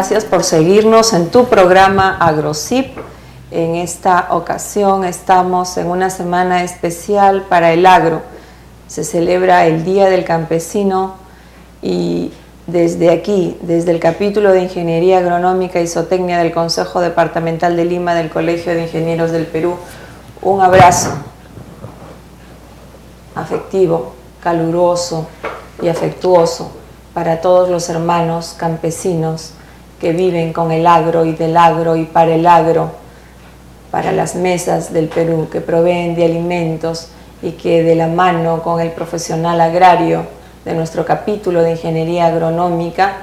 Gracias por seguirnos en tu programa AgroZip. En esta ocasión estamos en una semana especial para el agro. Se celebra el Día del Campesino y desde aquí, desde el capítulo de Ingeniería Agronómica y Zootecnia del Consejo Departamental de Lima del Colegio de Ingenieros del Perú, un abrazo afectivo, caluroso y afectuoso para todos los hermanos campesinos que viven con el agro y del agro y para el agro, para las mesas del Perú, que proveen de alimentos y que de la mano con el profesional agrario de nuestro capítulo de Ingeniería Agronómica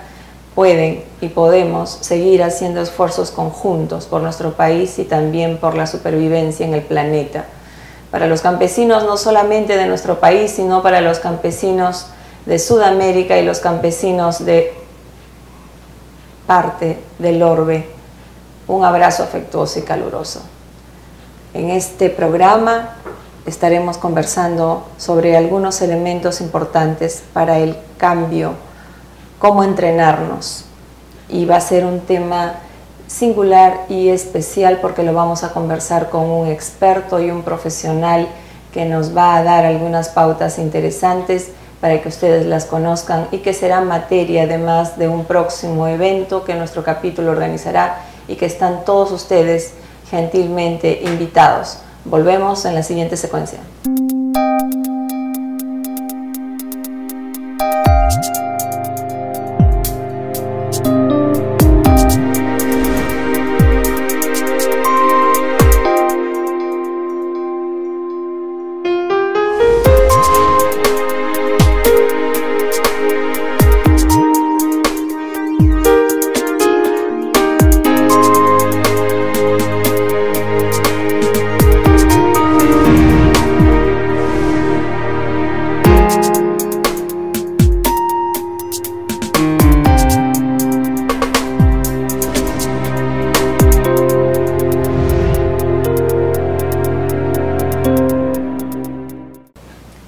pueden y podemos seguir haciendo esfuerzos conjuntos por nuestro país y también por la supervivencia en el planeta. Para los campesinos no solamente de nuestro país, sino para los campesinos de Sudamérica y los campesinos de parte del orbe, un abrazo afectuoso y caluroso. En este programa estaremos conversando sobre algunos elementos importantes para el cambio, cómo entrenarnos, y va a ser un tema singular y especial porque lo vamos a conversar con un experto y un profesional que nos va a dar algunas pautas interesantes para que ustedes las conozcan y que será materia además de un próximo evento que nuestro capítulo organizará y que están todos ustedes gentilmente invitados. Volvemos en la siguiente secuencia.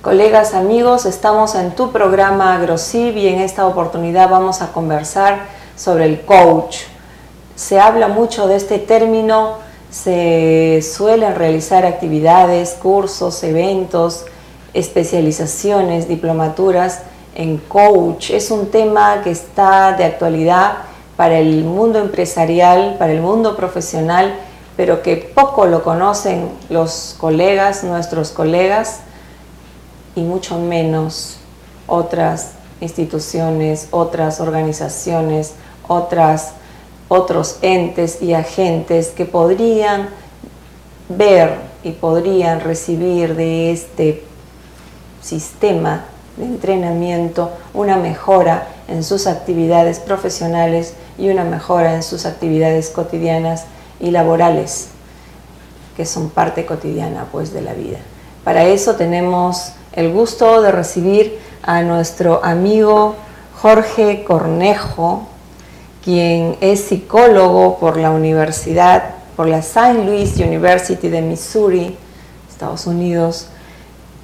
Colegas, amigos, estamos en tu programa AgroZip y en esta oportunidad vamos a conversar sobre el coach. Se habla mucho de este término, se suelen realizar actividades, cursos, eventos, especializaciones, diplomaturas en coach. Es un tema que está de actualidad para el mundo empresarial, para el mundo profesional, pero que poco lo conocen los colegas, nuestros colegas, y mucho menos otras instituciones, otras organizaciones, otros entes y agentes que podrían ver y podrían recibir de este sistema de entrenamiento una mejora en sus actividades profesionales y una mejora en sus actividades cotidianas y laborales, que son parte cotidiana pues de la vida. Para eso tenemos el gusto de recibir a nuestro amigo Jorge Cornejo, quien es psicólogo por la St. Louis University de Missouri, Estados Unidos,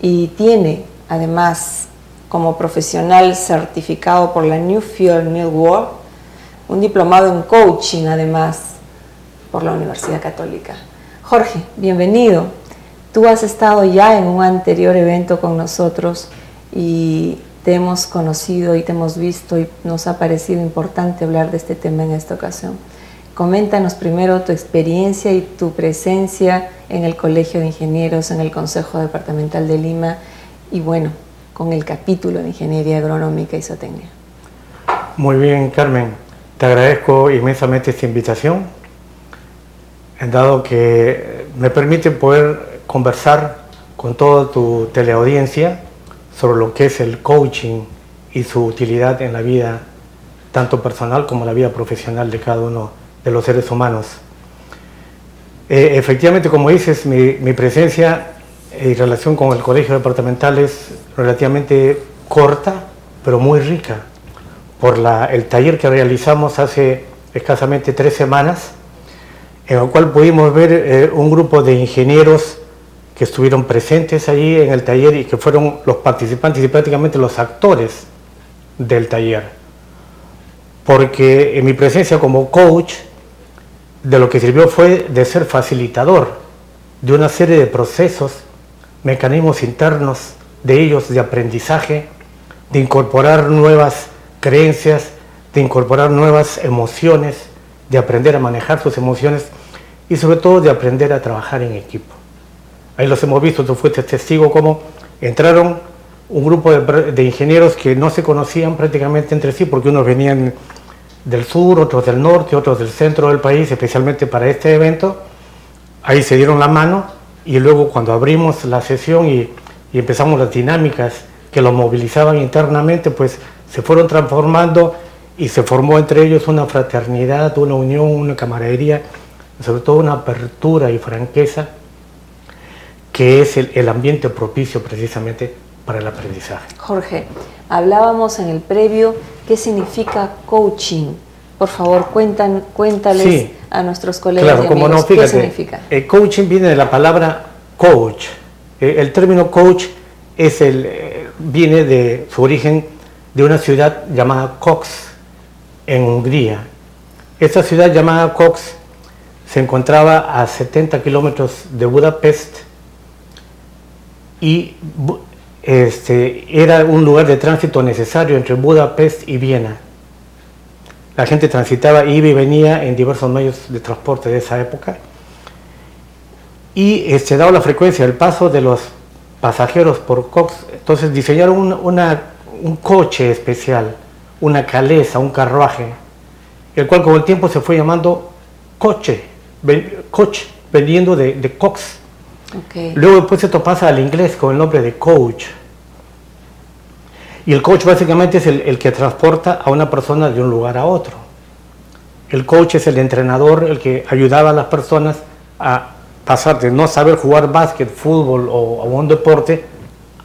y tiene además como profesional certificado por la Newfield Millward, un diplomado en coaching además por la Universidad Católica. Jorge, bienvenido. Tú has estado ya en un anterior evento con nosotros y te hemos conocido y te hemos visto y nos ha parecido importante hablar de este tema en esta ocasión. Coméntanos primero tu experiencia y tu presencia en el Colegio de Ingenieros, en el Consejo Departamental de Lima y bueno, con el capítulo de Ingeniería Agronómica y Zootecnia. Muy bien, Carmen. Te agradezco inmensamente esta invitación, dado que me permite poder conversar con toda tu teleaudiencia sobre lo que es el coaching y su utilidad en la vida, tanto personal como la vida profesional de cada uno de los seres humanos. Efectivamente, como dices, mi presencia y relación con el colegio departamental es relativamente corta, pero muy rica, por el taller que realizamos hace escasamente 3 semanas, en el cual pudimos ver un grupo de ingenieros que estuvieron presentes allí en el taller y que fueron los participantes y prácticamente los actores del taller. Porque en mi presencia como coach, de lo que sirvió fue de ser facilitador de una serie de procesos, mecanismos internos de ellos de aprendizaje, de incorporar nuevas creencias, de incorporar nuevas emociones, de aprender a manejar sus emociones y sobre todo de aprender a trabajar en equipo. Ahí los hemos visto, tú fuiste testigo cómo entraron un grupo de ingenieros que no se conocían prácticamente entre sí, porque unos venían del sur, otros del norte, otros del centro del país, especialmente para este evento. Ahí se dieron la mano y luego cuando abrimos la sesión y empezamos las dinámicas que los movilizaban internamente, pues se fueron transformando y se formó entre ellos una fraternidad, una unión, una camaradería, sobre todo una apertura y franqueza, que es el ambiente propicio precisamente para el aprendizaje. Jorge, hablábamos en el previo qué significa coaching. Por favor, cuéntales a nuestros colegas y amigos, no, fíjate, qué significa. El coaching viene de la palabra coach. El término coach viene de su origen de una ciudad llamada Koks, en Hungría. Esta ciudad llamada Koks se encontraba a 70 kilómetros de Budapest y era un lugar de tránsito necesario entre Budapest y Viena. La gente transitaba, iba y venía en diversos medios de transporte de esa época y dado la frecuencia del paso de los pasajeros por Koks, entonces diseñaron un coche especial, una calesa, un carruaje, el cual con el tiempo se fue llamando coche, veniendo de Koks. Okay. Luego después esto pasa al inglés con el nombre de coach. Y el coach básicamente es el que transporta a una persona de un lugar a otro. El coach es el entrenador, el que ayudaba a las personas a pasar de no saber jugar básquet, fútbol o un deporte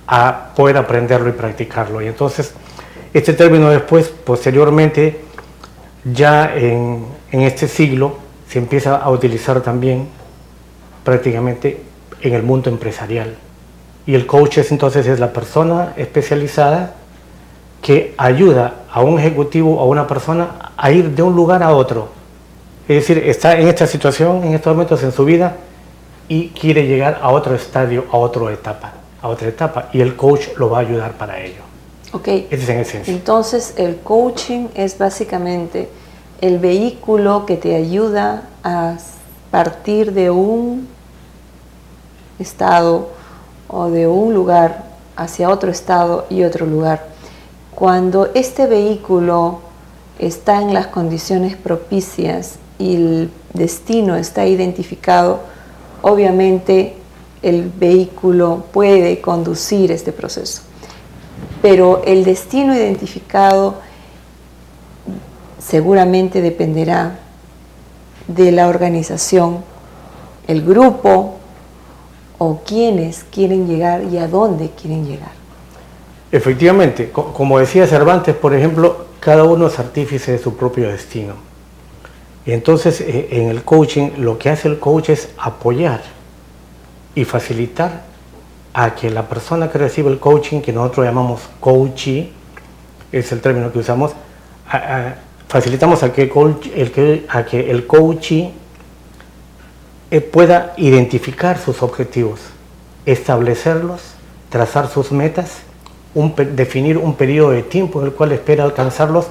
a poder aprenderlo y practicarlo. Y entonces este término después, posteriormente, ya en este siglo, se empieza a utilizar también prácticamente en el mundo empresarial. Y el coach entonces es la persona especializada que ayuda a un ejecutivo o a una persona a ir de un lugar a otro. Es decir, está en esta situación, en estos momentos en su vida y quiere llegar a otro estadio, a otra etapa, y el coach lo va a ayudar para ello. Ok, ese es en esencia. Entonces el coaching es básicamente el vehículo que te ayuda a partir de un estado o de un lugar hacia otro estado y otro lugar. Cuando este vehículo está en las condiciones propicias y el destino está identificado, obviamente el vehículo puede conducir este proceso. Pero el destino identificado seguramente dependerá de la organización, el grupo o quienes quieren llegar y a dónde quieren llegar. Efectivamente, como decía Cervantes, por ejemplo, cada uno es artífice de su propio destino. Y entonces en el coaching lo que hace el coach es apoyar y facilitar a que la persona que recibe el coaching, que nosotros llamamos coachee, es el término que usamos, facilitamos a que el coachee pueda identificar sus objetivos, establecerlos, trazar sus metas, definir un periodo de tiempo en el cual espera alcanzarlos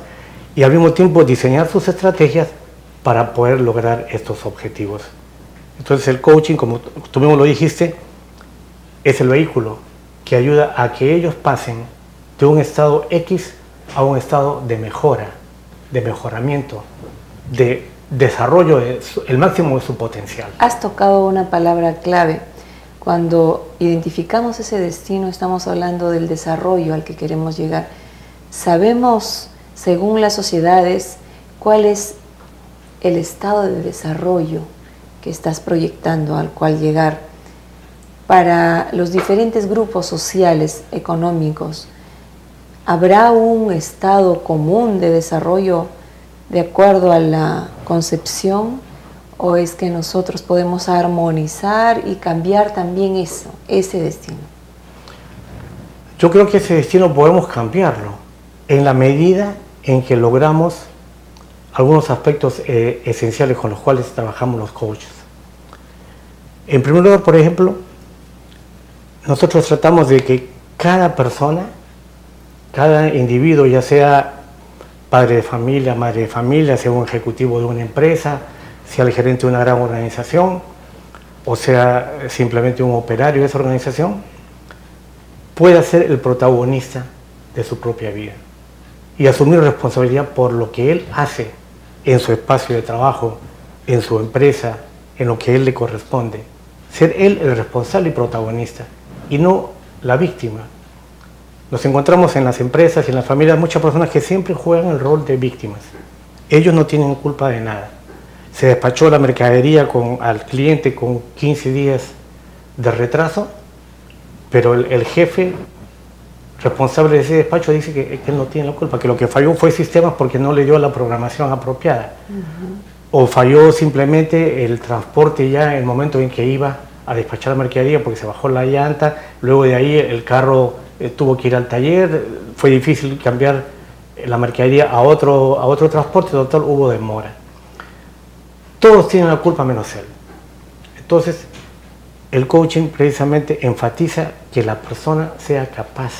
y al mismo tiempo diseñar sus estrategias para poder lograr estos objetivos. Entonces el coaching, como tú mismo lo dijiste, es el vehículo que ayuda a que ellos pasen de un estado X a un estado de mejora de mejoramiento, de desarrollo el máximo de su potencial. Has tocado una palabra clave. Cuando identificamos ese destino, estamos hablando del desarrollo al que queremos llegar. Sabemos, según las sociedades, cuál es el estado de desarrollo que estás proyectando al cual llegar. Para los diferentes grupos sociales, económicos, ¿habrá un estado común de desarrollo de acuerdo a la concepción? ¿O es que nosotros podemos armonizar y cambiar también eso, ese destino? Yo creo que ese destino podemos cambiarlo en la medida en que logramos algunos aspectos esenciales con los cuales trabajamos los coaches. En primer lugar, por ejemplo, nosotros tratamos de que cada persona, cada individuo, ya sea padre de familia, madre de familia, sea un ejecutivo de una empresa, sea el gerente de una gran organización, o sea simplemente un operario de esa organización, pueda ser el protagonista de su propia vida y asumir responsabilidad por lo que él hace en su espacio de trabajo, en su empresa, en lo que a él le corresponde. Ser él el responsable y protagonista, y no la víctima. Nos encontramos en las empresas y en las familias muchas personas que siempre juegan el rol de víctimas. Ellos no tienen culpa de nada. Se despachó la mercadería al cliente con 15 días de retraso, pero el jefe responsable de ese despacho dice que él no tiene la culpa, que lo que falló fue el sistema porque no le dio la programación apropiada. O falló simplemente el transporte ya en el momento en que iba a despachar la mercadería porque se bajó la llanta, luego de ahí el carro tuvo que ir al taller, fue difícil cambiar la mercadería a otro transporte, total hubo demora. Todos tienen la culpa menos él. Entonces, el coaching precisamente enfatiza que la persona sea capaz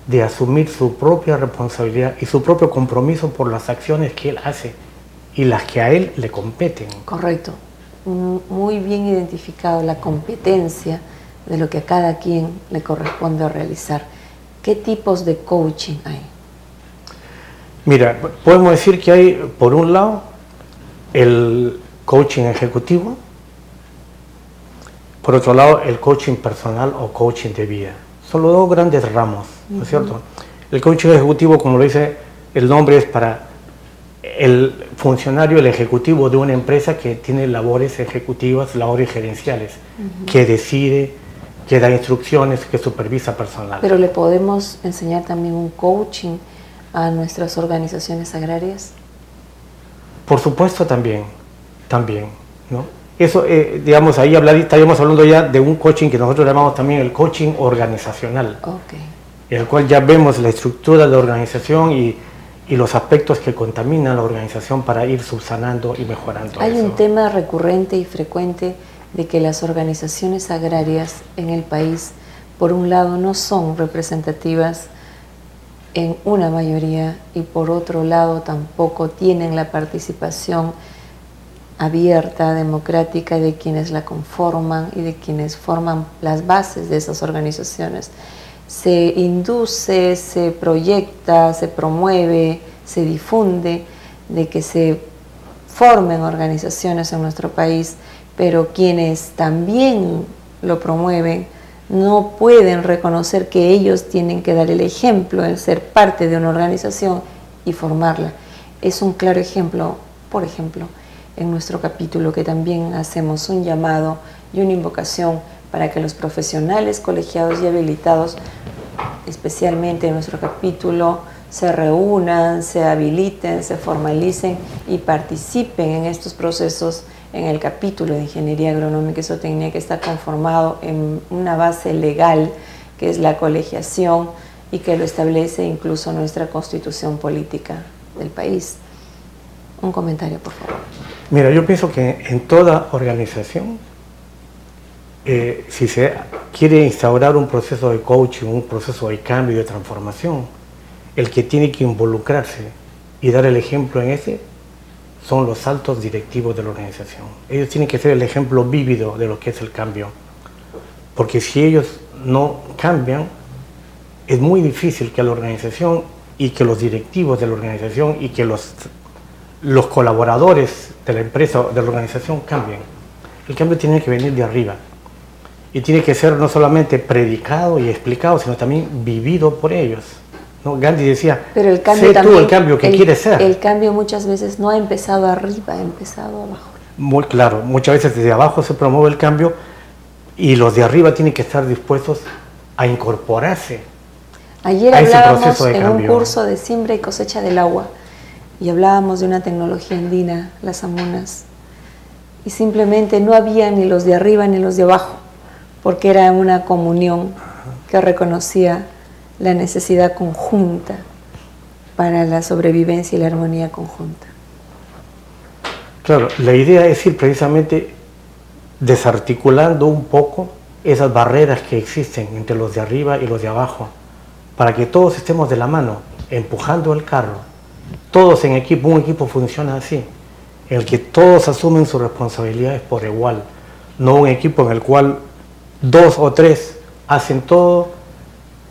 de asumir su propia responsabilidad y su propio compromiso por las acciones que él hace y las que a él le competen. Correcto. Muy bien identificado la competencia de lo que a cada quien le corresponde realizar. ¿Qué tipos de coaching hay? Mira, podemos decir que hay, por un lado, el coaching ejecutivo, por otro lado, el coaching personal o coaching de vida. Son los dos grandes ramos, ¿no es cierto? El coaching ejecutivo, como lo dice el nombre, es para el funcionario, el ejecutivo de una empresa que tiene labores ejecutivas, labores gerenciales, que decide, que da instrucciones, que supervisa personal. Pero ¿le podemos enseñar también un coaching a nuestras organizaciones agrarias? Por supuesto, también, ¿no? Eso, digamos, ahí estaríamos hablando ya de un coaching que nosotros llamamos también el coaching organizacional, en el cual ya vemos la estructura de la organización y los aspectos que contaminan la organización para ir subsanando y mejorando. Hay un tema recurrente y frecuente de que las organizaciones agrarias en el país, por un lado, no son representativas en una mayoría y por otro lado tampoco tienen la participación abierta, democrática de quienes la conforman y de quienes forman las bases de esas organizaciones. Se induce, se proyecta, se promueve, se difunde de que se formen organizaciones en nuestro país, pero quienes también lo promueven no pueden reconocer que ellos tienen que dar el ejemplo en ser parte de una organización y formarla. Es un claro ejemplo, por ejemplo, en nuestro capítulo, que también hacemos un llamado y una invocación para que los profesionales colegiados y habilitados, especialmente en nuestro capítulo, se reúnan, se habiliten, se formalicen y participen en estos procesos en el capítulo de Ingeniería Agronómica y Zootecnia, que está conformado en una base legal que es la colegiación y que lo establece incluso nuestra Constitución Política del país. Un comentario, por favor. Mira, yo pienso que en toda organización, si se quiere instaurar un proceso de coaching, un proceso de cambio y de transformación, el que tiene que involucrarse y dar el ejemplo en ese son los altos directivos de la organización. Ellos tienen que ser el ejemplo vívido de lo que es el cambio, porque si ellos no cambian, es muy difícil que la organización y que los directivos de la organización y que los colaboradores de la empresa o de la organización cambien. El cambio tiene que venir de arriba y tiene que ser no solamente predicado y explicado, sino también vivido por ellos, ¿no? Gandhi decía, pero el cambio sé también, tú el cambio que quieres ser. El cambio muchas veces no ha empezado arriba, ha empezado abajo. Muy claro, muchas veces desde abajo se promueve el cambio y los de arriba tienen que estar dispuestos a incorporarse. Ayer hablábamos en un curso de siembra y cosecha del agua y hablábamos de una tecnología andina, las amunas, y simplemente no había ni los de arriba ni los de abajo, porque era una comunión que reconocía la necesidad conjunta para la sobrevivencia y la armonía conjunta. Claro, la idea es ir precisamente desarticulando un poco esas barreras que existen entre los de arriba y los de abajo, para que todos estemos de la mano, empujando el carro, todos en equipo. Un equipo funciona así, en el que todos asumen sus responsabilidades por igual, no un equipo en el cual 2 o 3 hacen todo,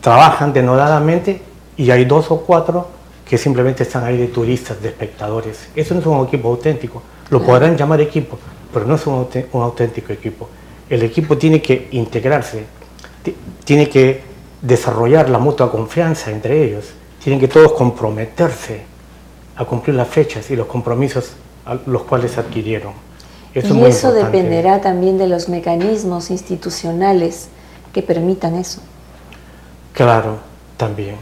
trabajan denodadamente y hay 2 o 4 que simplemente están ahí de turistas, de espectadores. Eso no es un equipo auténtico. Lo podrán llamar equipo, pero no es un auténtico equipo. El equipo tiene que integrarse, tiene que desarrollar la mutua confianza entre ellos, tienen que todos comprometerse a cumplir las fechas y los compromisos a los cuales adquirieron. Eso y eso dependerá también de los mecanismos institucionales que permitan eso. Claro, también.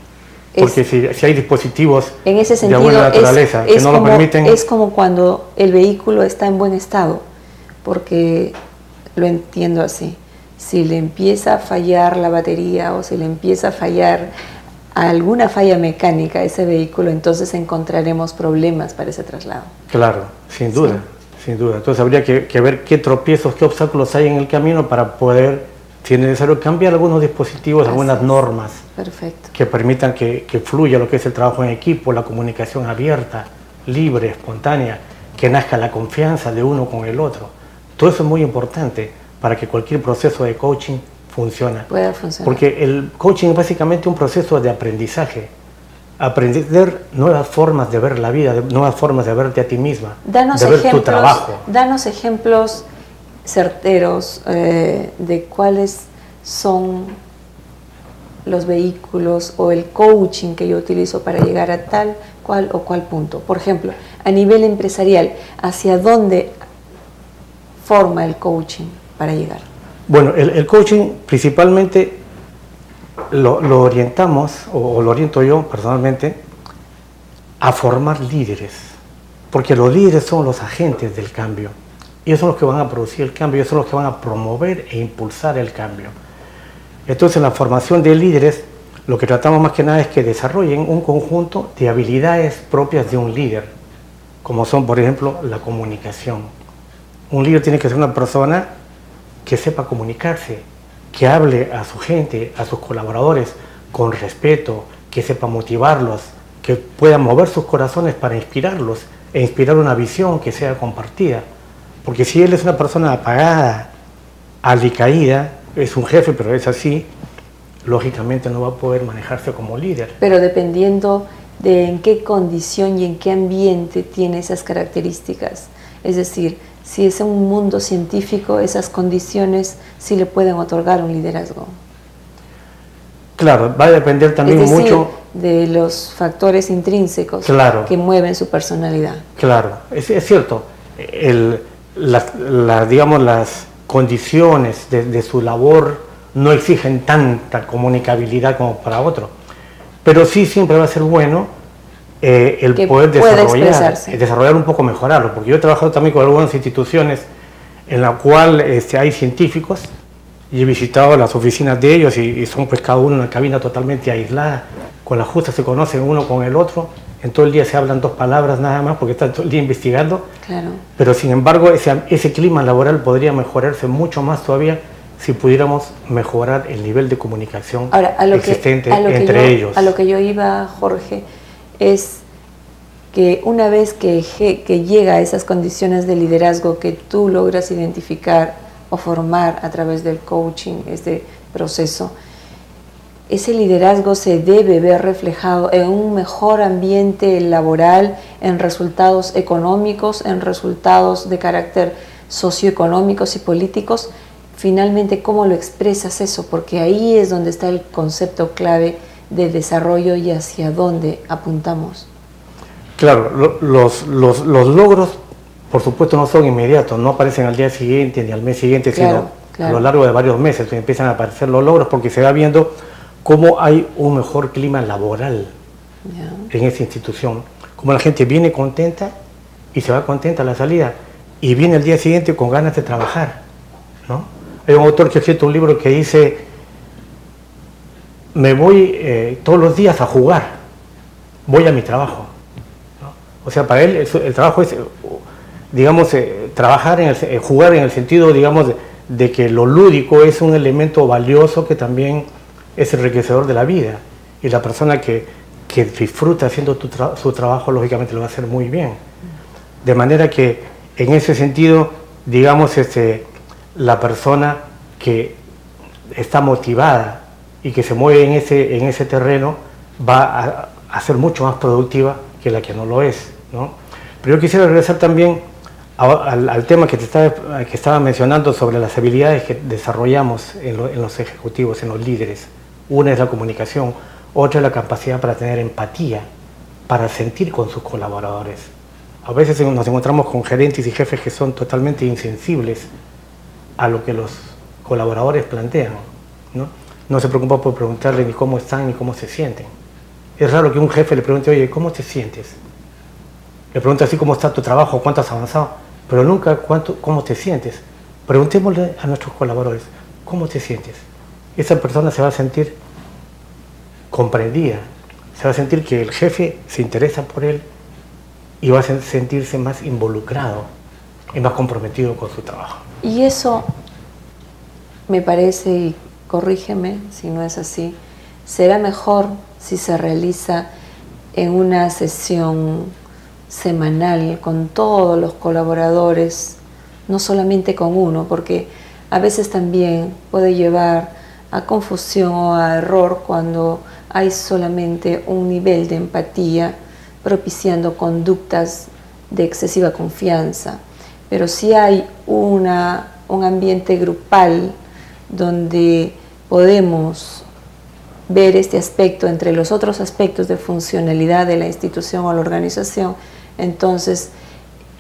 Porque si hay dispositivos en ese sentido, de alguna naturaleza que no lo permiten... Es como cuando el vehículo está en buen estado, porque lo entiendo así. Si le empieza a fallar la batería o si le empieza a fallar alguna falla mecánica a ese vehículo, entonces encontraremos problemas para ese traslado. Claro, sin duda, sin duda. Entonces habría que ver qué tropiezos, qué obstáculos hay en el camino para poder, si es necesario, cambiar algunos dispositivos, algunas normas. Perfecto. Que permitan que fluya lo que es el trabajo en equipo, la comunicación abierta, libre, espontánea, que nazca la confianza de uno con el otro. Todo eso es muy importante para que cualquier proceso de coaching funcione. Pueda funcionar. Porque el coaching es básicamente un proceso de aprendizaje. Aprender nuevas formas de ver la vida, nuevas formas de verte a ti misma, de ver tu trabajo. Danos ejemplos certeros de cuáles son los vehículos o el coaching que yo utilizo para llegar a tal, cual o cual punto. Por ejemplo, a nivel empresarial, ¿hacia dónde forma el coaching para llegar? Bueno, el coaching principalmente lo orientamos, o lo oriento yo personalmente, a formar líderes, porque los líderes son los agentes del cambio, y ellos son los que van a producir el cambio, ellos son los que van a promover e impulsar el cambio. Entonces, en la formación de líderes, lo que tratamos más que nada es que desarrollen un conjunto de habilidades propias de un líder, como son, por ejemplo, la comunicación. Un líder tiene que ser una persona que sepa comunicarse, que hable a su gente, a sus colaboradores, con respeto, que sepa motivarlos, que pueda mover sus corazones para inspirarlos e inspirar una visión que sea compartida. Porque si él es una persona apagada, alicaída, es un jefe, pero es así, lógicamente no va a poder manejarse como líder. Pero dependiendo de en qué condición y en qué ambiente tiene esas características. Es decir, si es en un mundo científico, esas condiciones sí le pueden otorgar un liderazgo. Claro, va a depender también mucho de los factores intrínsecos que mueven su personalidad. Claro, es cierto. Digamos, las condiciones de su labor no exigen tanta comunicabilidad como para otro, pero sí siempre va a ser bueno el poder desarrollar un poco, mejorarlo, porque yo he trabajado también con algunas instituciones en la cual hay científicos y he visitado las oficinas de ellos y son pues cada uno en una cabina totalmente aislada, con la justa se conocen uno con el otro, en todo el día se hablan 2 palabras nada más porque están todo el día investigando, pero sin embargo ese clima laboral podría mejorarse mucho más todavía si pudiéramos mejorar el nivel de comunicación existente entre ellos. A lo que yo iba, Jorge, es que una vez que llega a esas condiciones de liderazgo que tú logras identificar o formar a través del coaching, este proceso, ese liderazgo se debe ver reflejado en un mejor ambiente laboral, en resultados económicos, en resultados de carácter socioeconómicos y políticos. Finalmente, ¿cómo lo expresas eso? Porque ahí es donde está el concepto clave de desarrollo y hacia dónde apuntamos. Claro, los logros, por supuesto, no son inmediatos, no aparecen al día siguiente ni al mes siguiente, claro, sino a lo largo de varios meses empiezan a aparecer los logros porque se va viendo cómo hay un mejor clima laboral en esa institución, cómo la gente viene contenta y se va contenta a la salida y viene el día siguiente con ganas de trabajar, ¿no? Hay un autor que ha escrito un libro que dice: me voy todos los días a jugar, voy a mi trabajo, ¿no? O sea, para él el trabajo es, digamos, trabajar jugar en el sentido, digamos, de que lo lúdico es un elemento valioso que también es enriquecedor de la vida, y la persona que disfruta haciendo su trabajo lógicamente lo va a hacer muy bien. De manera que en ese sentido, digamos, la persona que está motivada y que se mueve en ese terreno va a ser mucho más productiva que la que no lo es, ¿no? Pero yo quisiera regresar también al tema que estaba mencionando sobre las habilidades que desarrollamos en los ejecutivos, en los líderes. Una es la comunicación, otra es la capacidad para tener empatía, para sentir con sus colaboradores. A veces nos encontramos con gerentes y jefes que son totalmente insensibles a lo que los colaboradores plantean, ¿no? No se preocupa por preguntarle ni cómo están ni cómo se sienten. Es raro que un jefe le pregunte: oye, ¿cómo te sientes? Le pregunta así: ¿cómo está tu trabajo? ¿Cuánto has avanzado? Pero nunca ¿cómo te sientes? Preguntémosle a nuestros colaboradores: ¿cómo te sientes? Esa persona se va a sentir comprendida, se va a sentir que el jefe se interesa por él y va a sentirse más involucrado y más comprometido con su trabajo. Y eso me parece, y corrígeme si no es así, será mejor si se realiza en una sesión semanal con todos los colaboradores, no solamente con uno, porque a veces también puede llevar a confusión o a error cuando hay solamente un nivel de empatía propiciando conductas de excesiva confianza. Pero si hay un ambiente grupal donde podemos ver este aspecto entre los otros aspectos de funcionalidad de la institución o la organización, entonces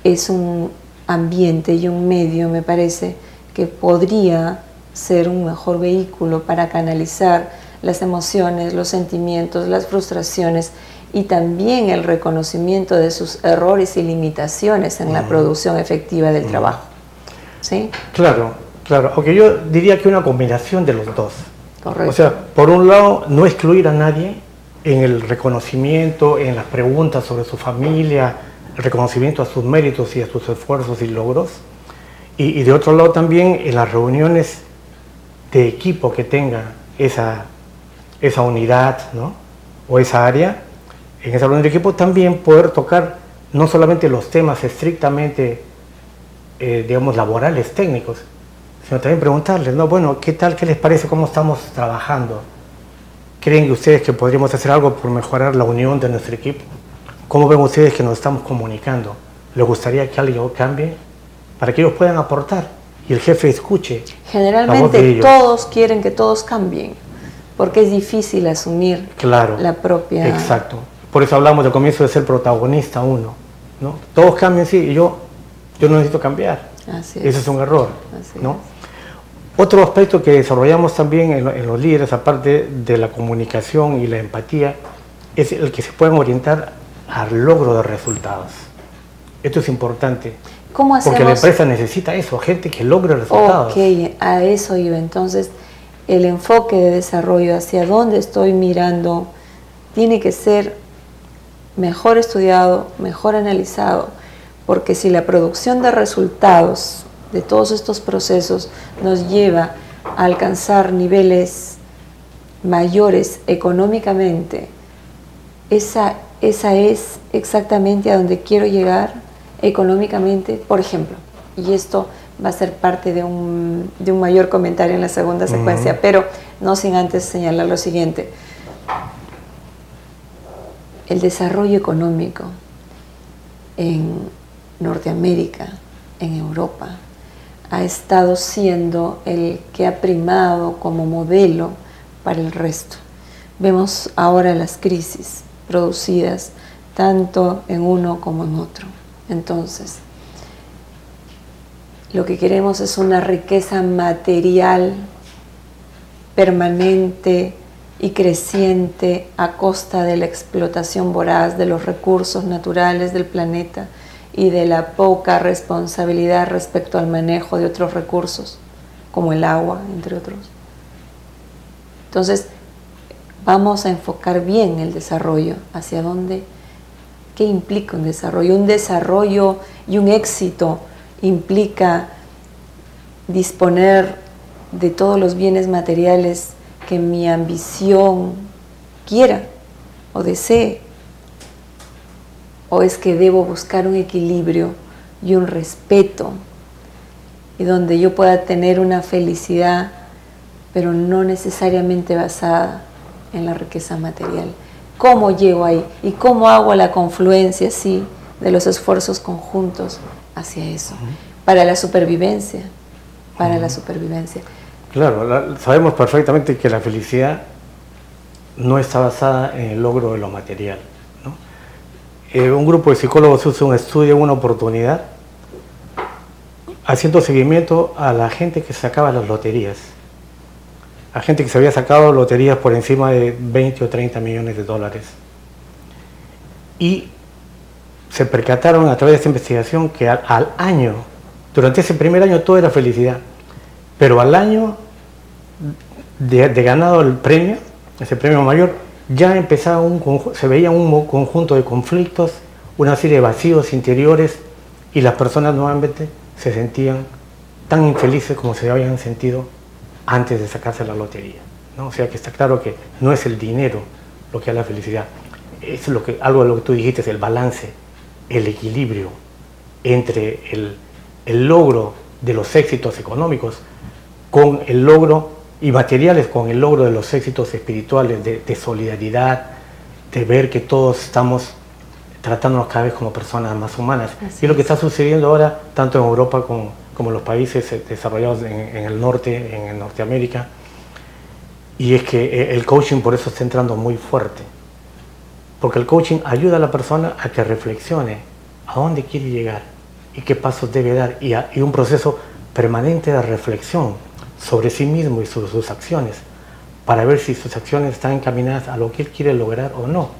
es un ambiente y un medio, me parece, que podría ser un mejor vehículo para canalizar las emociones, los sentimientos, las frustraciones y también el reconocimiento de sus errores y limitaciones en la producción efectiva del trabajo. ¿Sí? Claro, claro. Aunque yo diría que una combinación de los dos. Correcto. O sea, por un lado, no excluir a nadie en el reconocimiento, en las preguntas sobre su familia, el reconocimiento a sus méritos y a sus esfuerzos y logros. Y de otro lado también en las reuniones de equipo que tenga esa unidad, ¿no? O esa área, en esa reunión de equipo también poder tocar no solamente los temas estrictamente, digamos, laborales, técnicos, sino también preguntarles, ¿no? Bueno, ¿qué tal? ¿Qué les parece? ¿Cómo estamos trabajando? ¿Creen ustedes que podríamos hacer algo por mejorar la unión de nuestro equipo? ¿Cómo ven ustedes que nos estamos comunicando? ¿Les gustaría que algo cambie? Para que ellos puedan aportar y el jefe escuche. Generalmente todos quieren que todos cambien, porque es difícil asumir la propia... Exacto. Por eso hablamos del comienzo de ser protagonista uno, ¿no? Todos cambian, sí, y yo no necesito cambiar. Así es. Ese es un error, ¿no? Es. Otro aspecto que desarrollamos también en los líderes, aparte de la comunicación y la empatía, es el que se puedan orientar al logro de resultados. Esto es importante. ¿Cómo hacemos? Porque la empresa necesita eso, gente que logre resultados. Ok, a eso iba. Entonces, el enfoque de desarrollo, hacia dónde estoy mirando, tiene que ser mejor estudiado, mejor analizado, porque si la producción de resultados de todos estos procesos nos lleva a alcanzar niveles mayores económicamente, esa es exactamente a donde quiero llegar económicamente, por ejemplo, y esto va a ser parte de un mayor comentario en la segunda secuencia, pero no sin antes señalar lo siguiente. El desarrollo económico en Norteamérica, en Europa, ha estado siendo el que ha primado como modelo para el resto. Vemos ahora las crisis producidas tanto en uno como en otro. Entonces, lo que queremos es una riqueza material permanente y creciente a costa de la explotación voraz de los recursos naturales del planeta y de la poca responsabilidad respecto al manejo de otros recursos, como el agua, entre otros. Entonces, vamos a enfocar bien el desarrollo, hacia dónde, qué implica un desarrollo. Un desarrollo y un éxito implica disponer de todos los bienes materiales que mi ambición quiera o desee, o es que debo buscar un equilibrio y un respeto y donde yo pueda tener una felicidad, pero no necesariamente basada en la riqueza material. ¿Cómo llego ahí? ¿Y cómo hago la confluencia, sí, de los esfuerzos conjuntos hacia eso? Para la supervivencia, para la supervivencia. Claro, sabemos perfectamente que la felicidad no está basada en el logro de lo material, ¿no? Un grupo de psicólogos hizo un estudio, una oportunidad, haciendo seguimiento a la gente que sacaba las loterías. A gente que se había sacado loterías por encima de 20 o 30 millones de dólares. Y se percataron a través de esta investigación que al año, durante ese primer año todo era felicidad, pero al año de ganado el premio, ese premio mayor, ya empezaba se veía un conjunto de conflictos, una serie de vacíos interiores, y las personas nuevamente se sentían tan infelices como se habían sentido antes de sacarse la lotería, ¿no? O sea que está claro que no es el dinero lo que da la felicidad, es algo de lo que tú dijiste, es el balance, el equilibrio entre el logro de los éxitos económicos con el logro y materiales, con el logro de los éxitos espirituales, de solidaridad, de ver que todos estamos tratándonos cada vez como personas más humanas. Así y es lo que está sucediendo ahora, tanto en Europa como en los países desarrollados en el norte, en Norteamérica, y es que el coaching por eso está entrando muy fuerte, porque el coaching ayuda a la persona a que reflexione a dónde quiere llegar y qué pasos debe dar, y un proceso permanente de reflexión sobre sí mismo y sobre sus acciones, para ver si sus acciones están encaminadas a lo que él quiere lograr o no.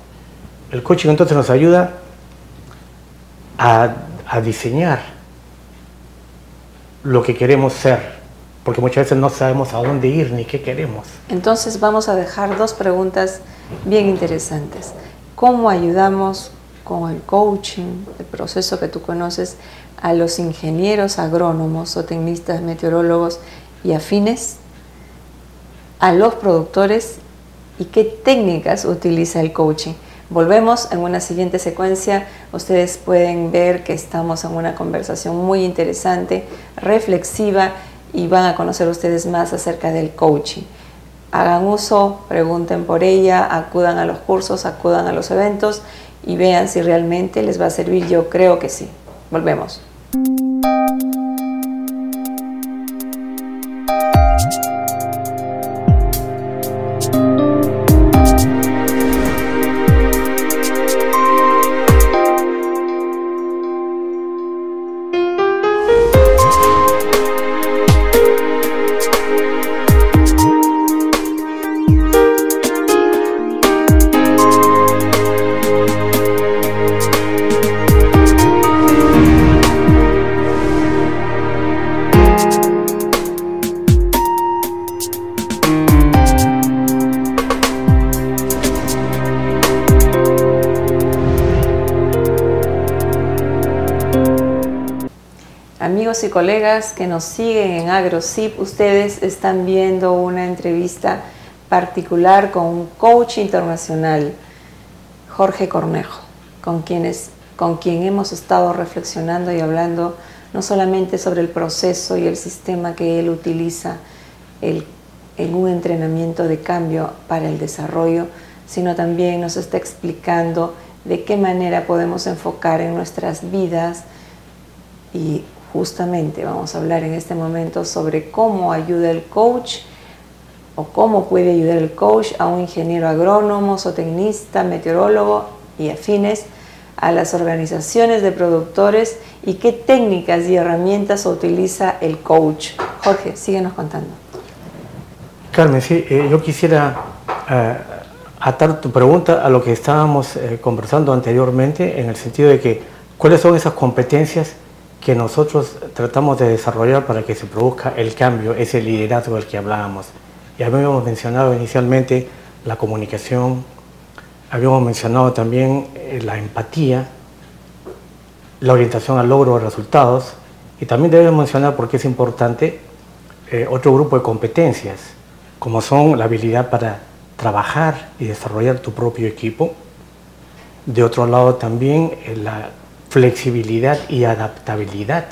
El coaching entonces nos ayuda a diseñar lo que queremos ser, porque muchas veces no sabemos a dónde ir ni qué queremos. Entonces vamos a dejar dos preguntas bien interesantes. ¿Cómo ayudamos con el coaching, el proceso que tú conoces, a los ingenieros agrónomos o tecnistas meteorólogos y afines, a los productores, y qué técnicas utiliza el coaching? Volvemos en una siguiente secuencia. Ustedes pueden ver que estamos en una conversación muy interesante, reflexiva, y van a conocer ustedes más acerca del coaching. Hagan uso, pregunten por ella, acudan a los cursos, acudan a los eventos y vean si realmente les va a servir. Yo creo que sí. Volvemos. Amigos y colegas que nos siguen en AgroZip, ustedes están viendo una entrevista particular con un coach internacional, Jorge Cornejo, con quien hemos estado reflexionando y hablando no solamente sobre el proceso y el sistema que él utiliza, el en un entrenamiento de cambio para el desarrollo, sino también nos está explicando de qué manera podemos enfocar en nuestras vidas. Y justamente vamos a hablar en este momento sobre cómo ayuda el coach o cómo puede ayudar el coach a un ingeniero agrónomo, zootecnista, meteorólogo y afines, a las organizaciones de productores y qué técnicas y herramientas utiliza el coach. Jorge, síguenos contando. Carmen, sí, yo quisiera atar tu pregunta a lo que estábamos conversando anteriormente, en el sentido de que cuáles son esas competencias que nosotros tratamos de desarrollar para que se produzca el cambio, ese liderazgo del que hablábamos. Y habíamos mencionado inicialmente la comunicación, habíamos mencionado también la empatía, la orientación al logro de resultados, y también debemos mencionar, porque es importante, otro grupo de competencias, como son la habilidad para trabajar y desarrollar tu propio equipo. De otro lado también la flexibilidad y adaptabilidad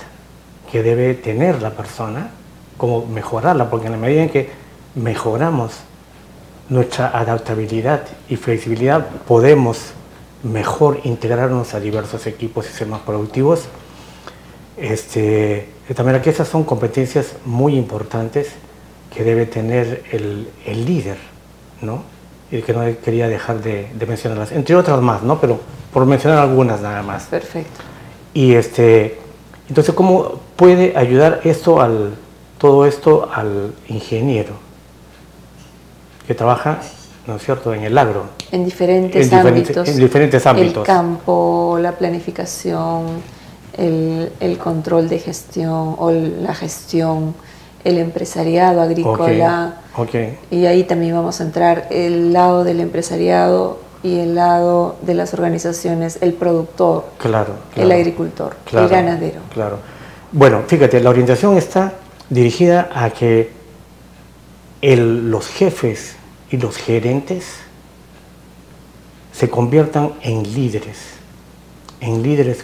que debe tener la persona, como mejorarla, porque en la medida en que mejoramos nuestra adaptabilidad y flexibilidad, podemos mejor integrarnos a diversos equipos y ser más productivos. También aquí esas son competencias muy importantes que debe tener el líder, ¿no? Y que no quería dejar de mencionarlas, entre otras más, ¿no? Pero por mencionar algunas nada más. Perfecto. Y entonces, ¿cómo puede ayudar todo esto al ingeniero que trabaja, ¿no es cierto?, en el agro? En diferentes ámbitos. En diferentes ámbitos. El campo, la planificación, el control de gestión o la gestión, el empresariado agrícola. Okay. Y ahí también vamos a entrar el lado del empresariado y el lado de las organizaciones, el productor, claro, el agricultor, el ganadero. Claro. Bueno, fíjate, la orientación está dirigida a que los jefes y los gerentes se conviertan en líderes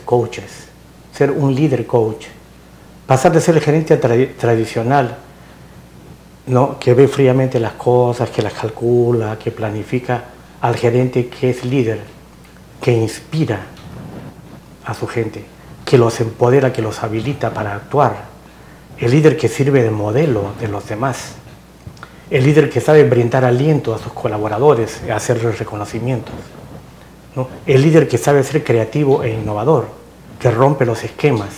coaches, ser un líder coach, pasar de ser el gerente tradicional, ¿no?, que ve fríamente las cosas, que las calcula, que planifica, al gerente que es líder, que inspira a su gente, que los empodera, que los habilita para actuar, el líder que sirve de modelo de los demás, el líder que sabe brindar aliento a sus colaboradores, hacerles reconocimientos, ¿no?, el líder que sabe ser creativo e innovador, que rompe los esquemas.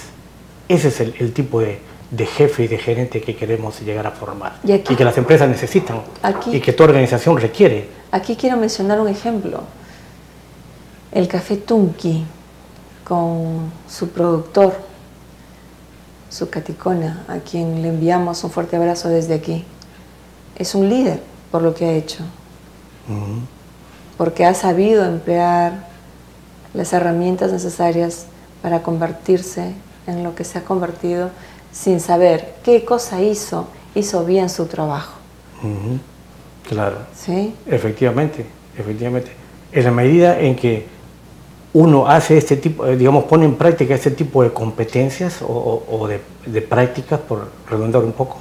Ese es el tipo de jefe y de gerente que queremos llegar a formar y que las empresas necesitan y que toda organización requiere. Aquí quiero mencionar un ejemplo. El Café Tunqui, con su productor, su Caticona, a quien le enviamos un fuerte abrazo desde aquí. Es un líder por lo que ha hecho, porque ha sabido emplear las herramientas necesarias para convertirse en lo que se ha convertido, sin saber qué cosa hizo bien su trabajo. Claro. ¿Sí? Efectivamente. En la medida en que uno hace este tipo, digamos, pone en práctica este tipo de competencias o de prácticas, por redundar un poco,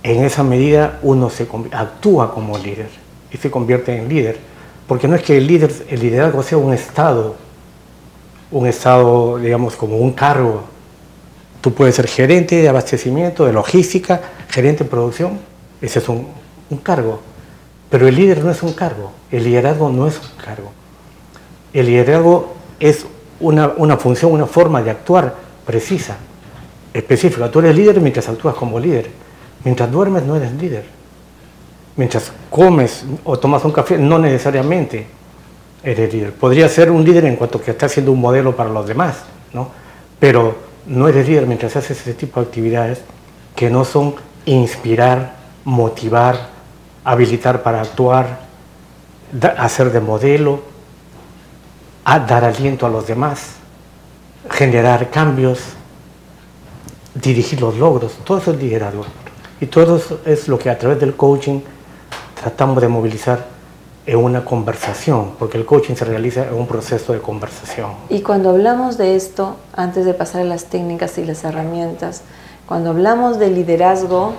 en esa medida uno actúa como líder y se convierte en líder, porque no es que el liderazgo sea un estado, digamos, como un cargo. Tú puedes ser gerente de abastecimiento, de logística, gerente de producción, ese es un cargo, pero el líder no es un cargo, el liderazgo no es un cargo. El liderazgo es una función, una forma de actuar precisa, específica. Tú eres líder mientras actúas como líder. Mientras duermes no eres líder. Mientras comes o tomas un café no necesariamente eres líder. Podría ser un líder en cuanto que estás siendo un modelo para los demás, ¿no? Pero no eres líder mientras haces ese tipo de actividades que no son inspirar, motivar, habilitar para actuar, hacer de modelo, dar aliento a los demás, generar cambios, dirigir los logros. Todo eso es liderazgo. Y todo eso es lo que a través del coaching tratamos de movilizar en una conversación, porque el coaching se realiza en un proceso de conversación. Y cuando hablamos de esto, antes de pasar a las técnicas y las herramientas, cuando hablamos de liderazgo,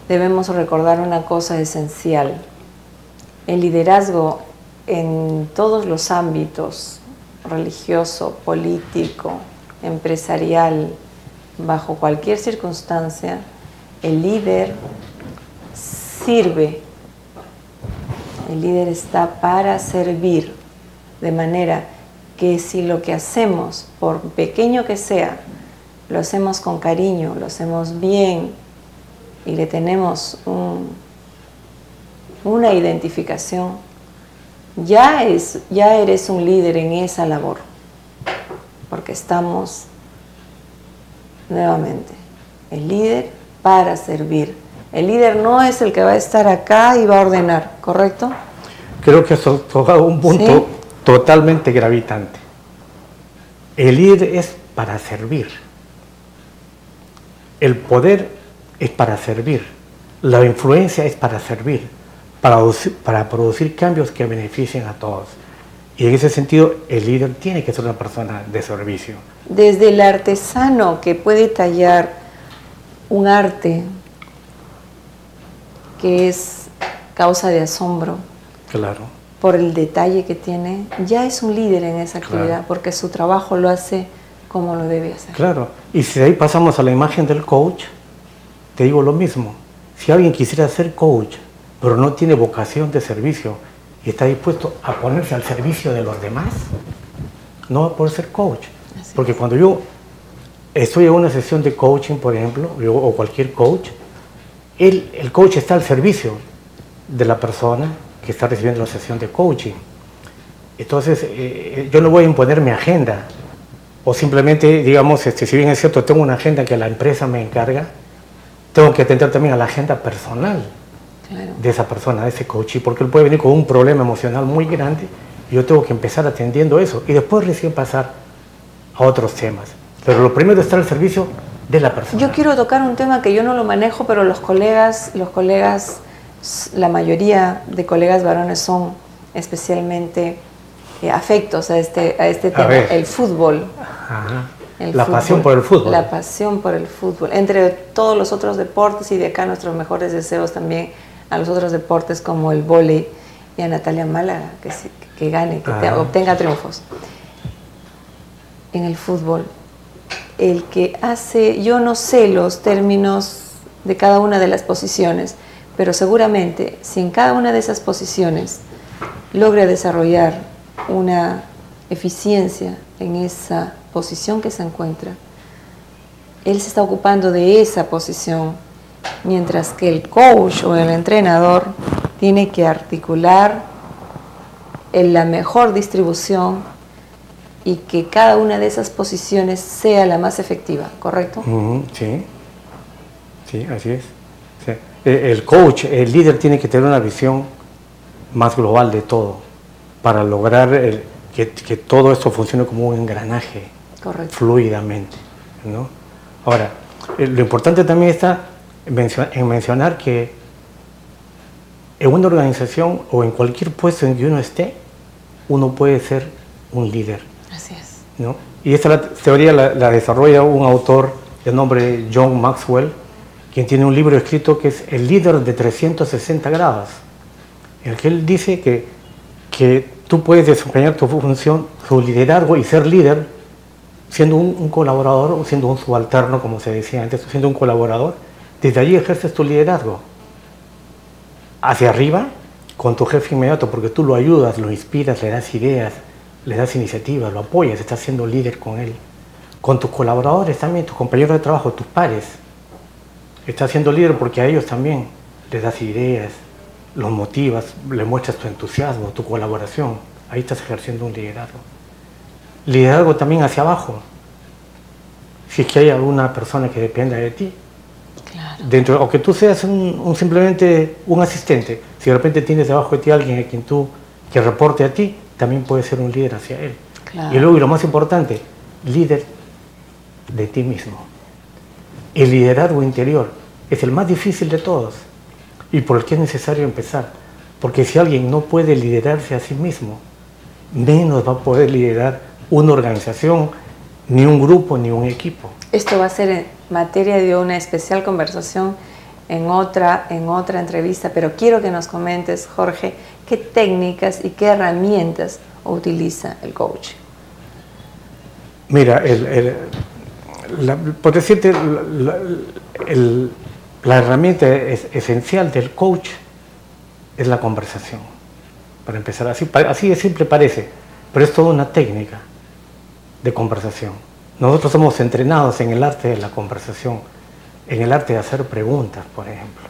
debemos recordar una cosa esencial. El liderazgo en todos los ámbitos, religioso, político, empresarial, bajo cualquier circunstancia, el líder sirve. El líder está para servir, de manera que si lo que hacemos, por pequeño que sea, lo hacemos con cariño, lo hacemos bien y le tenemos una identificación, ya eres un líder en esa labor, porque estamos nuevamente, el líder para servir. El líder no es el que va a estar acá y va a ordenar, ¿correcto? Creo que has tocado un punto ¿Sí? totalmente gravitante. El líder es para servir. El poder es para servir. La influencia es para servir, para producir cambios que beneficien a todos. Y en ese sentido, el líder tiene que ser una persona de servicio. Desde el artesano que puede tallar un arte que es causa de asombro, Claro. por el detalle que tiene, ya es un líder en esa actividad, Claro. porque su trabajo lo hace como lo debe hacer. Claro. Y si de ahí pasamos a la imagen del coach, te digo lo mismo. Si alguien quisiera ser coach, pero no tiene vocación de servicio y está dispuesto a ponerse al servicio de los demás, no va a poder ser coach. Así Porque es. cuando yo estoy en una sesión de coaching, por ejemplo, o cualquier coach, el coach está al servicio de la persona que está recibiendo la sesión de coaching. Entonces, yo no voy a imponer mi agenda, o simplemente, digamos, si bien es cierto, tengo una agenda que la empresa me encarga, tengo que atender también a la agenda personal Claro. de esa persona, de ese coach, porque él puede venir con un problema emocional muy grande y yo tengo que empezar atendiendo eso y después recién pasar a otros temas. Pero lo primero es estar al servicio de la persona. Yo quiero tocar un tema que yo no lo manejo, pero los colegas, la mayoría de colegas varones son especialmente afectos a este tema, ver. el fútbol. Ajá. El La fútbol, pasión por el fútbol. La pasión por el fútbol. Entre todos los otros deportes, y de acá nuestros mejores deseos también a los otros deportes como el vóley y a Natalia Málaga, que gane, que obtenga triunfos. En el fútbol, el que hace, yo no sé los términos de cada una de las posiciones, pero seguramente si en cada una de esas posiciones logra desarrollar una eficiencia en esa posición que se encuentra, él se está ocupando de esa posición, mientras que el coach o el entrenador tiene que articular en la mejor distribución y que cada una de esas posiciones sea la más efectiva, ¿correcto? Sí, sí, así es. Sí. El coach, el líder tiene que tener una visión más global de todo para lograr que todo esto funcione como un engranaje. Correcto. Fluidamente, ¿no? Ahora, lo importante también está en mencionar que en una organización o en cualquier puesto en que uno esté, uno puede ser un líder, Así es. ¿no? Y esta teoría la desarrolla un autor de nombre John Maxwell, quien tiene un libro escrito que es El líder de 360 grados, en el que él dice que tú puedes desempeñar tu función, tu liderazgo y ser líder siendo un colaborador o siendo un subalterno, como se decía antes, siendo un colaborador. Desde allí ejerces tu liderazgo. Hacia arriba, con tu jefe inmediato, porque tú lo ayudas, lo inspiras, le das ideas, le das iniciativas, lo apoyas, estás siendo líder con él. Con tus colaboradores también, tus compañeros de trabajo, tus pares. Estás siendo líder porque a ellos también les das ideas, los motivas, le muestras tu entusiasmo, tu colaboración. Ahí estás ejerciendo un liderazgo. Liderazgo también hacia abajo. Si es que hay alguna persona que dependa de ti. Claro. O que tú seas simplemente un asistente. Si de repente tienes debajo de ti a alguien que reporte a ti, también puedes ser un líder hacia él. Claro. Y luego, y lo más importante, líder de ti mismo. El liderazgo interior es el más difícil de todos y por el que es necesario empezar. Porque si alguien no puede liderarse a sí mismo, menos va a poder liderar una organización, ni un grupo, ni un equipo. Esto va a ser en materia de una especial conversación en otra entrevista, pero quiero que nos comentes, Jorge, qué técnicas y qué herramientas utiliza el coach. Mira, por decirte, la herramienta esencial del coach es la conversación. Para empezar, así de simple parece, pero es toda una técnica de conversación. Nosotros somos entrenados en el arte de la conversación, en el arte de hacer preguntas, por ejemplo.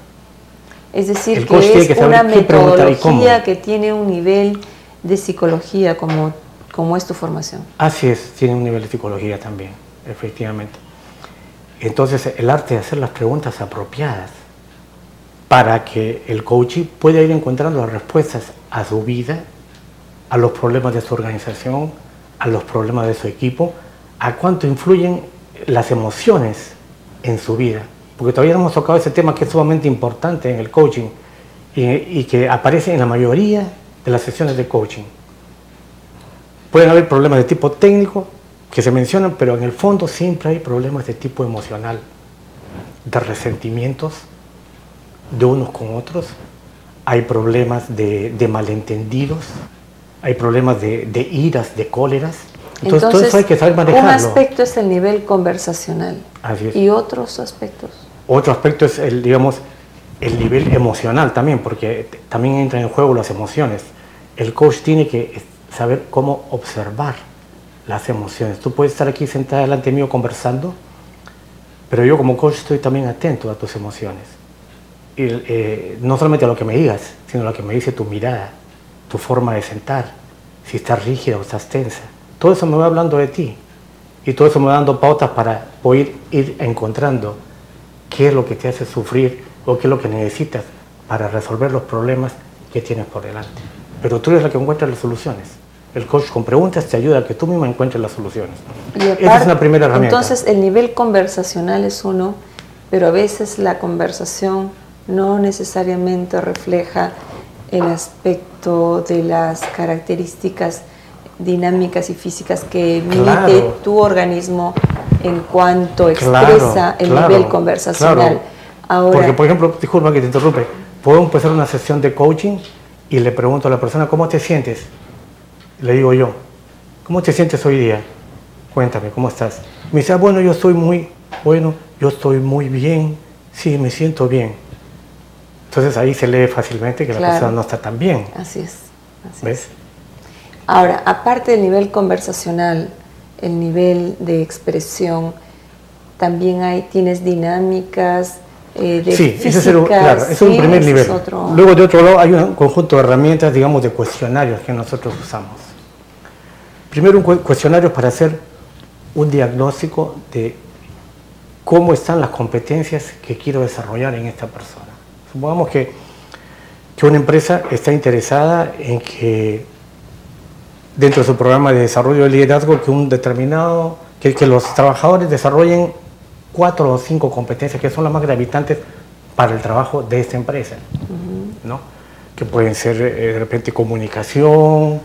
Es decir, que es una metodología que tiene un nivel de psicología como es tu formación. Así es, tiene un nivel de psicología también, efectivamente. Entonces, el arte de hacer las preguntas apropiadas para que el coach pueda ir encontrando las respuestas a su vida, a los problemas de su organización, a los problemas de su equipo, a cuánto influyen las emociones en su vida. Porque todavía no hemos tocado ese tema que es sumamente importante en el coaching y que aparece en la mayoría de las sesiones de coaching. Pueden haber problemas de tipo técnico que se mencionan, pero en el fondo siempre hay problemas de tipo emocional, de resentimientos de unos con otros, hay problemas de malentendidos, hay problemas de iras, de cóleras. Entonces todo eso hay que saber manejarlo. Un aspecto es el nivel conversacional. Así es. ¿Y otros aspectos? Otro aspecto es el nivel emocional también, porque también entran en juego las emociones. El coach tiene que saber cómo observar las emociones. Tú puedes estar aquí sentada delante mío conversando, pero yo como coach estoy también atento a tus emociones. Y, no solamente a lo que me digas, sino a lo que me dice tu mirada, tu forma de sentar, si estás rígida o estás tensa. Todo eso me va hablando de ti y todo eso me va dando pautas para poder ir encontrando qué es lo que te hace sufrir o qué es lo que necesitas para resolver los problemas que tienes por delante. Pero tú eres la que encuentra las soluciones. El coach con preguntas te ayuda a que tú misma encuentres las soluciones. Esa es una primera herramienta. Entonces el nivel conversacional es uno, pero a veces la conversación no necesariamente refleja el aspecto de las características dinámicas y físicas que emite tu organismo en cuanto expresa el nivel conversacional. Ahora, porque, por ejemplo, disculpa que te interrumpe, puedo empezar una sesión de coaching y le pregunto a la persona, ¿cómo te sientes? Le digo yo, ¿cómo te sientes hoy día? Cuéntame, ¿cómo estás? Me dice, bueno, yo estoy muy bien, sí, me siento bien. Entonces ahí se lee fácilmente que la persona no está tan bien. Así es. ¿Ves? Ahora, aparte del nivel conversacional, el nivel de expresión, también tienes dinámicas de físicas. Ese es un primer nivel. Luego de otro lado hay un conjunto de herramientas, digamos, de cuestionarios que nosotros usamos. Primero un cuestionario para hacer un diagnóstico de cómo están las competencias que quiero desarrollar en esta persona. Supongamos que una empresa está interesada en que dentro de su programa de desarrollo de liderazgo que los trabajadores desarrollen 4 o 5 competencias que son las más gravitantes para el trabajo de esta empresa, ¿no? Que pueden ser de repente comunicación,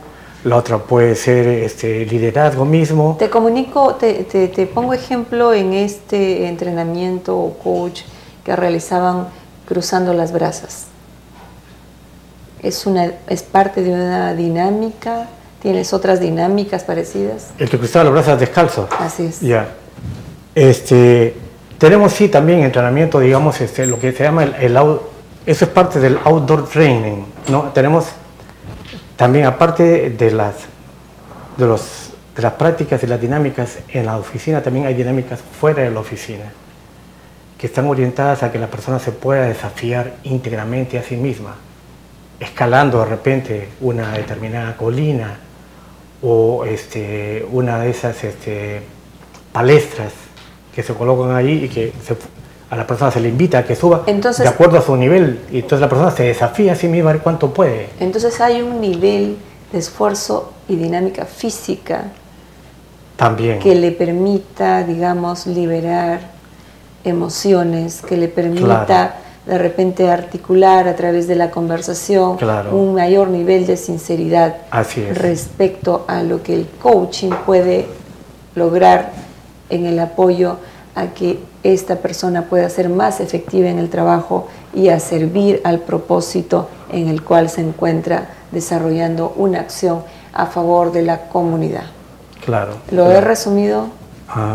la otra puede ser liderazgo mismo. Te pongo ejemplo en este entrenamiento o coach que realizaban cruzando las brasas. Es parte de una dinámica. ¿Tienes otras dinámicas parecidas? El que cruzaba las brasas descalzo. Así es. Ya. Tenemos sí también entrenamiento, digamos, lo que se llama eso es parte del outdoor training, ¿no? Tenemos también, aparte de las prácticas y las dinámicas en la oficina, también hay dinámicas fuera de la oficina, que están orientadas a que la persona se pueda desafiar íntegramente a sí misma, escalando de repente una determinada colina o una de esas palestras que se colocan ahí y que a la persona se le invita a que suba de acuerdo a su nivel, y entonces la persona se desafía a sí misma a ver cuánto puede. Entonces hay un nivel de esfuerzo y dinámica física también que le permita, digamos, liberar emociones, que le permita de repente articular a través de la conversación un mayor nivel de sinceridad respecto a lo que el coaching puede lograr en el apoyo a que esta persona pueda ser más efectiva en el trabajo y a servir al propósito en el cual se encuentra desarrollando una acción a favor de la comunidad. Claro. ¿Lo he resumido?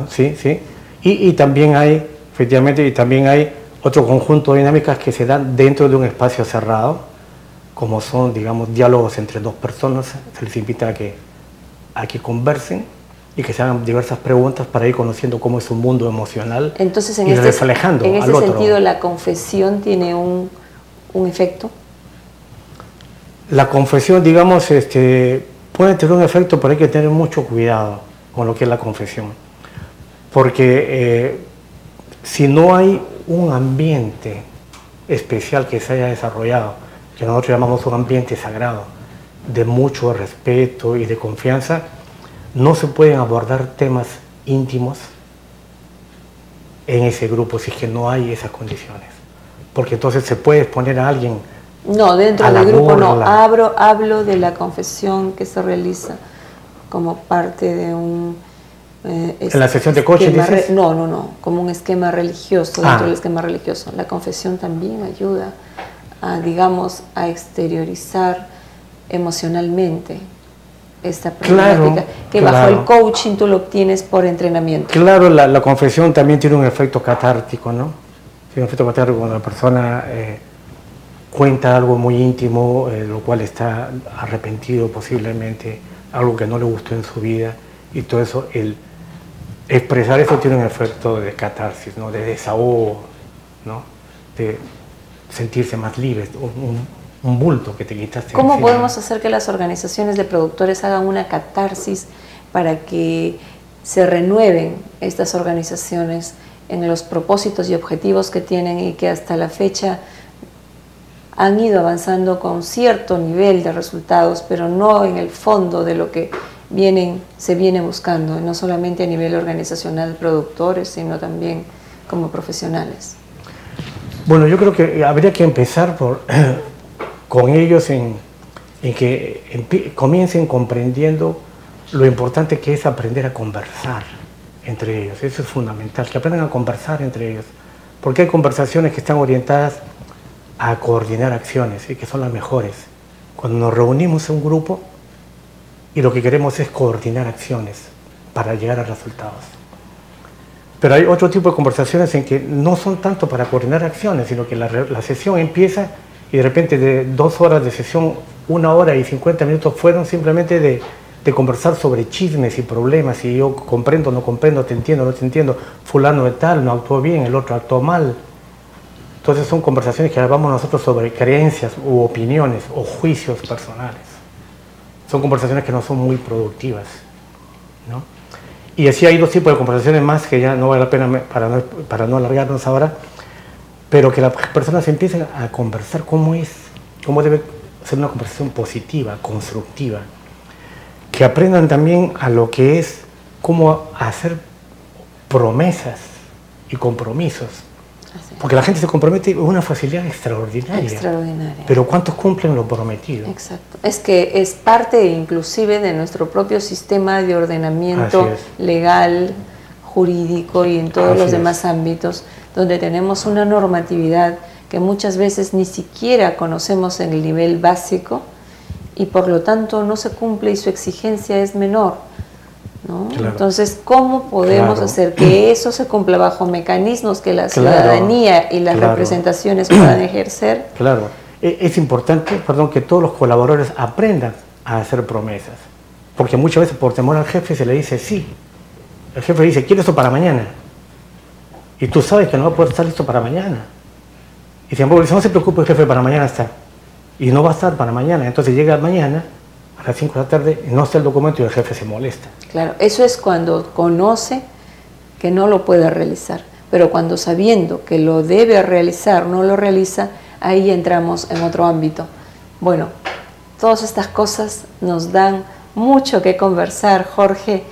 Sí, sí. Y también hay, efectivamente, y también hay otro conjunto de dinámicas que se dan dentro de un espacio cerrado, como son, digamos, diálogos entre dos personas. Se les invita a que conversen y que se hagan diversas preguntas para ir conociendo cómo es su mundo emocional. Entonces, y reflejando en al ese otro. sentido, ¿la confesión tiene un efecto? La confesión, digamos, puede tener un efecto, pero hay que tener mucho cuidado con lo que es la confesión. Porque si no hay un ambiente especial que se haya desarrollado, que nosotros llamamos un ambiente sagrado, de mucho respeto y de confianza, no se pueden abordar temas íntimos en ese grupo si es que no hay esas condiciones. Porque entonces se puede exponer a alguien. No, dentro del grupo no. Hablo de la confesión que se realiza como parte de un... ¿En la sesión de coaching dices? No, como un esquema religioso, dentro del esquema religioso. La confesión también ayuda a, digamos, a exteriorizar emocionalmente esta problemática, que bajo el coaching tú lo obtienes por entrenamiento. Claro, la confesión también tiene un efecto catártico, ¿no? Tiene un efecto catártico cuando la persona cuenta algo muy íntimo, lo cual está arrepentido posiblemente, algo que no le gustó en su vida, y todo eso, el expresar eso tiene un efecto de catarsis, ¿no? De desahogo, ¿no? De sentirse más libre, un bulto que te quitaste. ¿Cómo encima. podemos hacer que las organizaciones de productores hagan una catarsis para que se renueven estas organizaciones en los propósitos y objetivos que tienen y que hasta la fecha han ido avanzando con cierto nivel de resultados, pero no en el fondo de lo que se viene buscando, no solamente a nivel organizacional productores, sino también como profesionales? Bueno, yo creo que habría que empezar con ellos en que comiencen comprendiendo lo importante que es aprender a conversar entre ellos. Eso es fundamental, que aprendan a conversar entre ellos, porque hay conversaciones que están orientadas a coordinar acciones y que son las mejores. Cuando nos reunimos en un grupo y lo que queremos es coordinar acciones para llegar a resultados. Pero hay otro tipo de conversaciones en que no son tanto para coordinar acciones, sino que la sesión empieza y de repente de 2 horas de sesión, 1 hora y 50 minutos fueron simplemente de conversar sobre chismes y problemas, y yo comprendo, no comprendo, te entiendo, no te entiendo, fulano de tal no actuó bien, el otro actuó mal. Entonces son conversaciones que hablamos nosotros sobre creencias u opiniones o juicios personales. Son conversaciones que no son muy productivas, ¿no? Y así hay 2 tipos de conversaciones más que ya no vale la pena para no alargarnos ahora, pero que las personas empiecen a conversar cómo debe ser una conversación positiva, constructiva, que aprendan también a lo que es cómo hacer promesas y compromisos. Porque la gente se compromete con una facilidad extraordinaria. Extraordinaria. Pero ¿cuántos cumplen lo prometido? Exacto. Es que es parte inclusive de nuestro propio sistema de ordenamiento legal, jurídico y en todos los demás ámbitos, donde tenemos una normatividad que muchas veces ni siquiera conocemos en el nivel básico y por lo tanto no se cumple y su exigencia es menor, ¿no? Claro. Entonces, ¿cómo podemos hacer que eso se cumpla bajo mecanismos que la ciudadanía y las representaciones puedan ejercer? Claro, es importante, que todos los colaboradores aprendan a hacer promesas, porque muchas veces por temor al jefe se le dice sí. El jefe dice, quiero esto para mañana, y tú sabes que no va a poder estar listo para mañana. Y sin embargo, dice, no se preocupe, el jefe, para mañana está. Y no va a estar para mañana. Entonces llega mañana, a las 5 de la tarde, y no está el documento y el jefe se molesta. Claro, eso es cuando conoce que no lo puede realizar. Pero cuando sabiendo que lo debe realizar, no lo realiza, ahí entramos en otro ámbito. Bueno, todas estas cosas nos dan mucho que conversar, Jorge.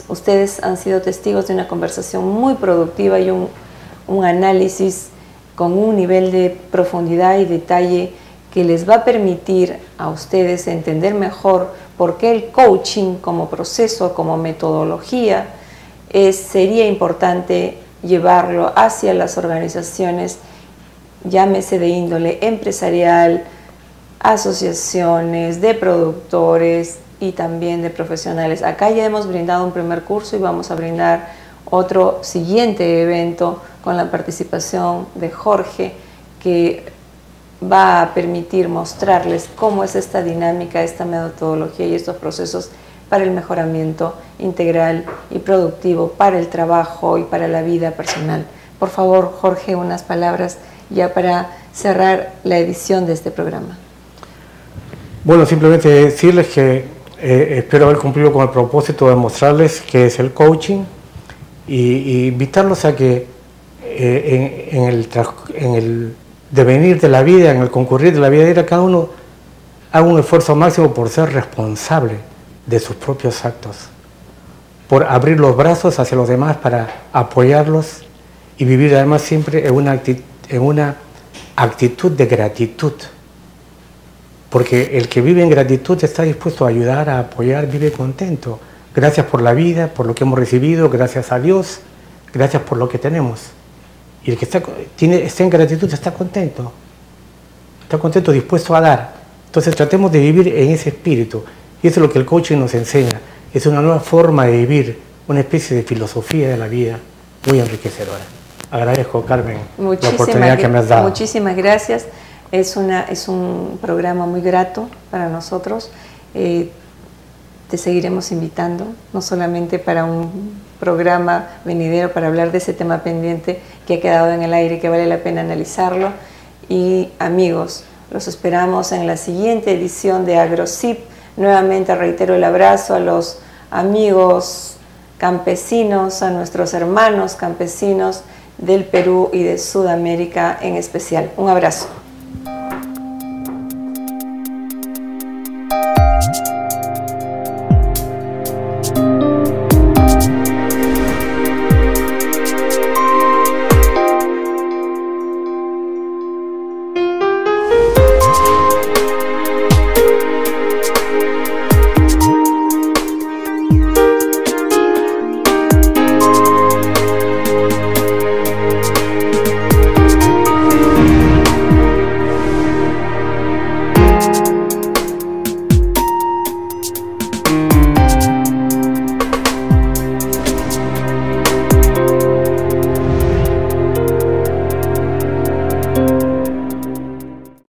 Ustedes han sido testigos de una conversación muy productiva y un análisis con un nivel de profundidad y detalle que les va a permitir a ustedes entender mejor por qué el coaching como proceso, como metodología, sería importante llevarlo hacia las organizaciones, llámese de índole empresarial, asociaciones, de productores y también de profesionales. Acá ya hemos brindado un primer curso y vamos a brindar otro siguiente evento con la participación de Jorge, que va a permitir mostrarles cómo es esta dinámica, esta metodología y estos procesos para el mejoramiento integral y productivo para el trabajo y para la vida personal. Por favor, Jorge, unas palabras ya para cerrar la edición de este programa. Bueno, simplemente decirles que espero haber cumplido con el propósito de mostrarles qué es el coaching y invitarlos a que en el devenir de la vida, en el concurrir de la vida diaria, cada uno haga un esfuerzo máximo por ser responsable de sus propios actos, por abrir los brazos hacia los demás para apoyarlos y vivir además siempre en una actitud de gratitud, porque el que vive en gratitud está dispuesto a ayudar, a apoyar, vive contento. Gracias por la vida, por lo que hemos recibido, gracias a Dios, gracias por lo que tenemos. Y el que está en gratitud está contento, dispuesto a dar. Entonces tratemos de vivir en ese espíritu. Y eso es lo que el coaching nos enseña. Es una nueva forma de vivir, una especie de filosofía de la vida muy enriquecedora. Agradezco, Carmen, la oportunidad que me has dado. Muchísimas gracias. Es un programa muy grato para nosotros. Te seguiremos invitando, no solamente para un programa venidero para hablar de ese tema pendiente que ha quedado en el aire y que vale la pena analizarlo. Y amigos, los esperamos en la siguiente edición de AgroZip. Nuevamente reitero el abrazo a los amigos campesinos, a nuestros hermanos campesinos del Perú y de Sudamérica en especial. Un abrazo.